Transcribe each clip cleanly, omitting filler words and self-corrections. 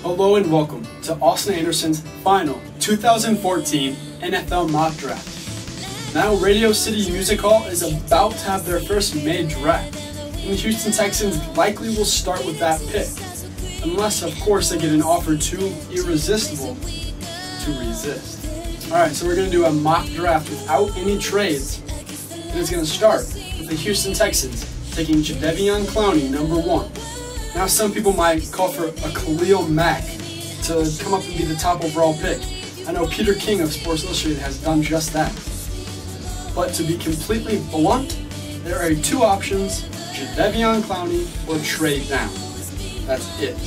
Hello and welcome to Austin Anderson's final 2014 NFL Mock Draft. Now Radio City Music Hall is about to have their first May draft, and the Houston Texans likely will start with that pick, unless of course they get an offer too irresistible to resist. Alright, so we're going to do a mock draft without any trades, and it's going to start with the Houston Texans taking Jadeveon Clowney, number 1. Now some people might call for a Khalil Mack to come up and be the top overall pick. I know Peter King of Sports Illustrated has done just that. But to be completely blunt, there are two options, Jadeveon Clowney or trade down. That's it.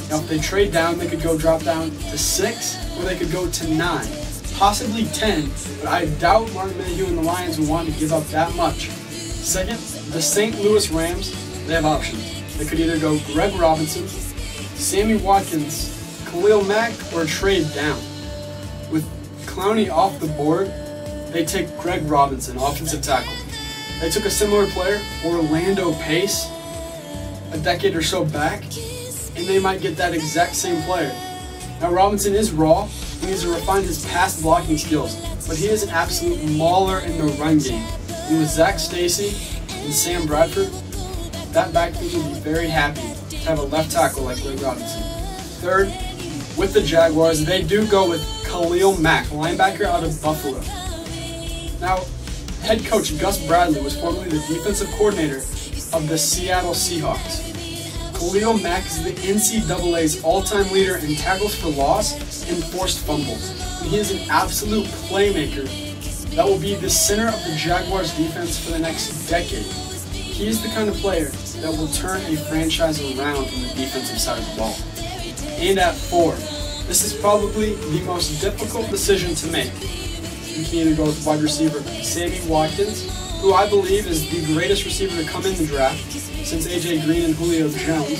Now if they trade down, they could go drop down to 6 or they could go to 9, possibly 10, but I doubt Martin Mayhew and the Lions will want to give up that much. Second, the St. Louis Rams, they have options. They could either go Greg Robinson, Sammy Watkins, Khalil Mack, or trade down. With Clowney off the board, they take Greg Robinson, offensive tackle. They took a similar player, Orlando Pace, a decade or so back, and they might get that exact same player. Now Robinson is raw, he needs to refine his pass blocking skills, but he is an absolute mauler in the run game. And with Zach Stacy and Sam Bradford, that backfield will be very happy to have a left tackle like Greg Robinson. Third, with the Jaguars, they do go with Khalil Mack, linebacker out of Buffalo. Now, head coach Gus Bradley was formerly the defensive coordinator of the Seattle Seahawks. Khalil Mack is the NCAA's all-time leader in tackles for loss and forced fumbles. And he is an absolute playmaker that will be the center of the Jaguars defense for the next decade. He is the kind of player that will turn a franchise around on the defensive side of the ball. And at 4, this is probably the most difficult decision to make. You can either go with wide receiver Sammy Watkins, who I believe is the greatest receiver to come in the draft since A.J. Green and Julio Jones.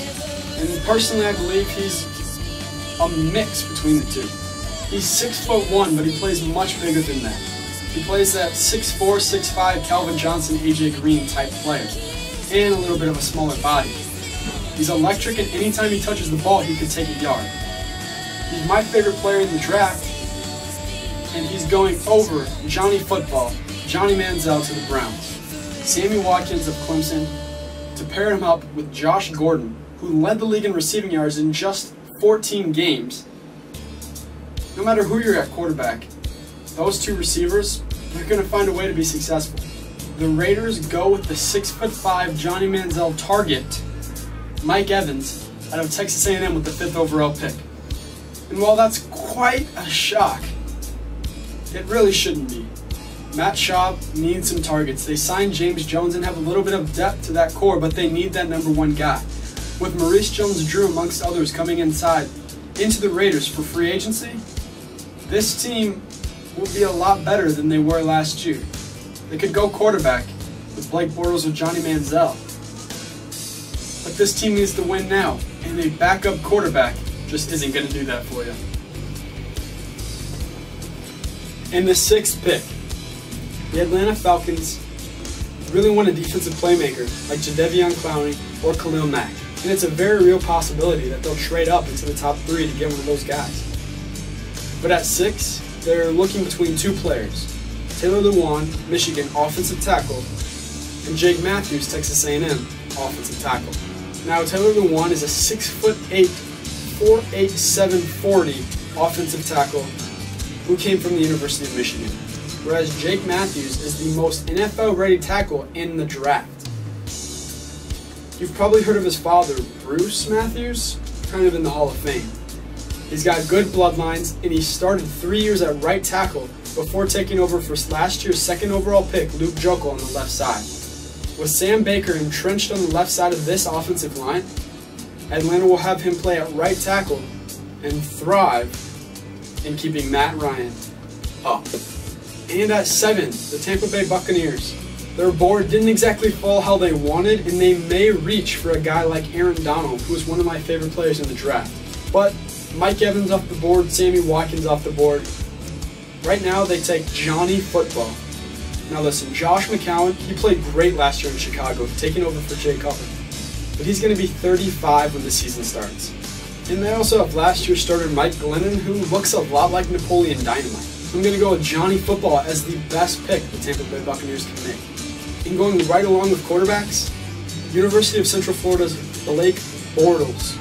And personally, I believe he's a mix between the two. He's 6'1", but he plays much bigger than that. He plays that 6'4", 6'5", Calvin Johnson, A.J. Green type player, and a little bit of a smaller body. He's electric, and anytime he touches the ball, he could take a yard. He's my favorite player in the draft, and he's going over Johnny Football, Johnny Manziel to the Browns. Sammy Watkins of Clemson to pair him up with Josh Gordon, who led the league in receiving yards in just 14 games. No matter who you're at quarterback, those two receivers, they're going to find a way to be successful. The Raiders go with the 6'5" Johnny Manziel target, Mike Evans, out of Texas A&M with the 5th overall pick. And while that's quite a shock, it really shouldn't be. Matt Schaub needs some targets. They signed James Jones and have a little bit of depth to that core, but they need that number 1 guy. With Maurice Jones-Drew, amongst others, coming inside into the Raiders for free agency, this team will be a lot better than they were last year. They could go quarterback with Blake Bortles or Johnny Manziel. But this team needs to win now, and a backup quarterback just isn't going to do that for you. In the 6th pick, the Atlanta Falcons really want a defensive playmaker like Jadeveon Clowney or Khalil Mack. And it's a very real possibility that they'll trade up into the top 3 to get one of those guys. But at 6, they're looking between 2 players, Taylor Lewan, Michigan offensive tackle, and Jake Matthews, Texas A&M offensive tackle. Now Taylor Lewan is a 6'8", 4'8", 740 offensive tackle who came from the University of Michigan, whereas Jake Matthews is the most NFL-ready tackle in the draft. You've probably heard of his father, Bruce Matthews, kind of in the Hall of Fame. He's got good bloodlines, and he started 3 years at right tackle before taking over for last year's 2nd overall pick, Luke Joeckel, on the left side. With Sam Baker entrenched on the left side of this offensive line, Atlanta will have him play at right tackle and thrive in keeping Matt Ryan up. And at 7, the Tampa Bay Buccaneers. Their board didn't exactly fall how they wanted, and they may reach for a guy like Aaron Donald, who is one of my favorite players in the draft. But Mike Evans off the board, Sammy Watkins off the board. Right now, they take Johnny Football. Now listen, Josh McCown, he played great last year in Chicago, taking over for Jay Cutler. But he's going to be 35 when the season starts. And they also have last year's starter Mike Glennon, who looks a lot like Napoleon Dynamite. I'm going to go with Johnny Football as the best pick the Tampa Bay Buccaneers can make. And going right along with quarterbacks, University of Central Florida's Blake Bortles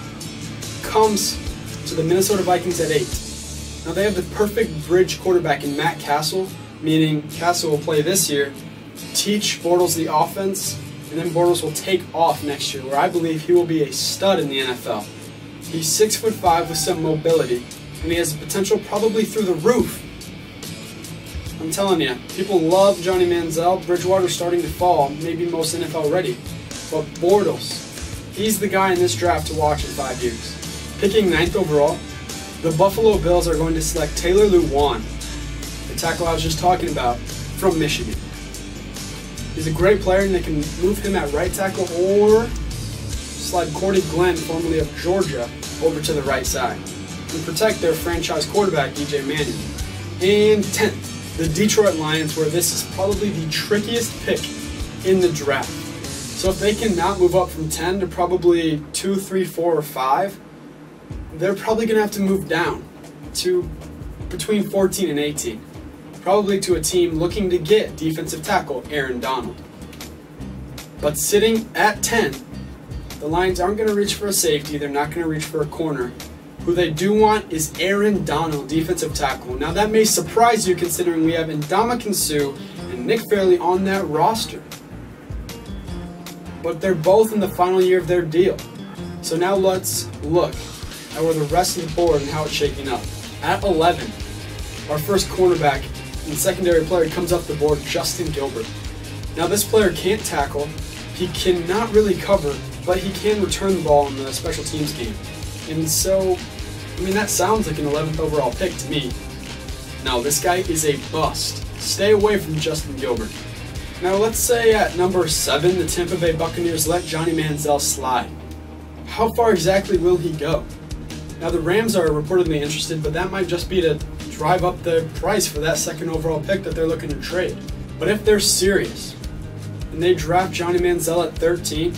comes to the Minnesota Vikings at 8. Now they have the perfect bridge quarterback in Matt Castle, meaning Castle will play this year, teach Bortles the offense, and then Bortles will take off next year, where I believe he will be a stud in the NFL. He's 6'5" with some mobility, and he has the potential probably through the roof. I'm telling you, people love Johnny Manziel. Bridgewater's starting to fall, maybe most NFL ready. But Bortles, he's the guy in this draft to watch in 5 years. Picking 9th overall, the Buffalo Bills are going to select Taylor Lewan, the tackle I was just talking about, from Michigan. He's a great player, and they can move him at right tackle or slide Cordy Glenn, formerly of Georgia, over to the right side and protect their franchise quarterback, E.J. Manning. And 10th, the Detroit Lions, where this is probably the trickiest pick in the draft. So if they cannot move up from 10 to probably 2, 3, 4, or 5, they're probably going to have to move down to between 14 and 18. Probably to a team looking to get defensive tackle Aaron Donald. But sitting at 10, the Lions aren't going to reach for a safety. They're not going to reach for a corner. Who they do want is Aaron Donald, defensive tackle. Now that may surprise you considering we have Ndamukong Suh and Nick Fairley on that roster. But they're both in the final year of their deal. So now let's look at where the rest of the board and how it's shaking up. At 11, our first cornerback and secondary player comes up the board, Justin Gilbert. Now this player can't tackle, he cannot really cover, but he can return the ball in the special teams game. And so, I mean, that sounds like an 11th overall pick to me. Now this guy is a bust. Stay away from Justin Gilbert. Now let's say at number 7, the Tampa Bay Buccaneers let Johnny Manziel slide. How far exactly will he go? Now the Rams are reportedly interested, but that might just be to drive up the price for that 2nd overall pick that they're looking to trade. But if they're serious and they draft Johnny Manziel at 13,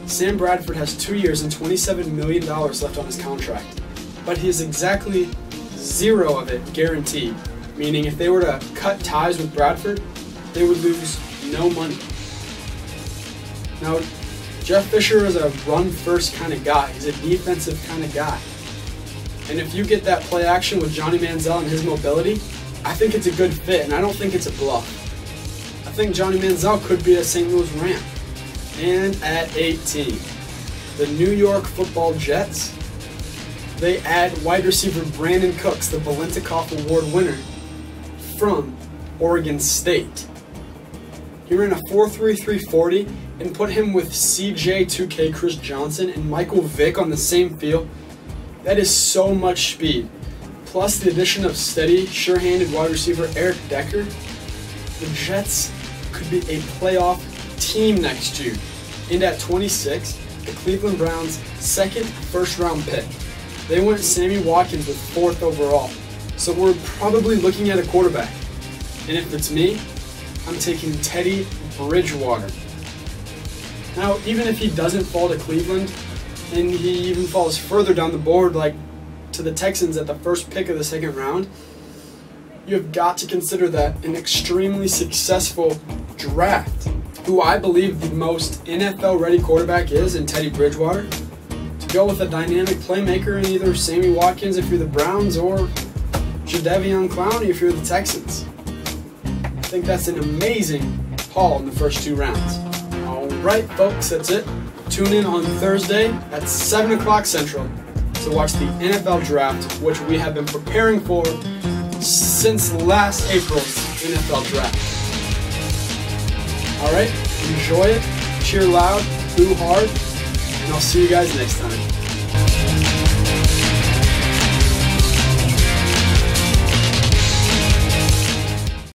Sam Bradford has 2 years and $27 million left on his contract. But he has exactly 0 of it guaranteed, meaning if they were to cut ties with Bradford, they would lose no money. Now, Jeff Fisher is a run-first kind of guy. He's a defensive kind of guy. And if you get that play action with Johnny Manziel and his mobility, I think it's a good fit, and I don't think it's a bluff. I think Johnny Manziel could be a St. Louis Ram. And at 18, the New York Football Jets, they add wide receiver Brandon Cooks, the Biletnikoff Award winner from Oregon State. He ran a 4.33 40 and put him with CJ2K Chris Johnson and Michael Vick on the same field. That is so much speed. Plus the addition of steady, sure-handed wide receiver Eric Decker, the Jets could be a playoff team next year. And at 26, the Cleveland Browns' 2nd first-round pick. They went Sammy Watkins with 4th overall. So we're probably looking at a quarterback. And if it's me, I'm taking Teddy Bridgewater. Now, even if he doesn't fall to Cleveland, and he even falls further down the board, like to the Texans at the first pick of the 2nd round, you have got to consider that an extremely successful draft. Who I believe the most NFL-ready quarterback is in Teddy Bridgewater, to go with a dynamic playmaker in either Sammy Watkins if you're the Browns or Jadeveon Clowney if you're the Texans. I think that's an amazing haul in the first 2 rounds. Alright folks, that's it. Tune in on Thursday at 7 o'clock Central to watch the NFL Draft, which we have been preparing for since last April's NFL Draft. Alright, enjoy it, cheer loud, boo hard, and I'll see you guys next time.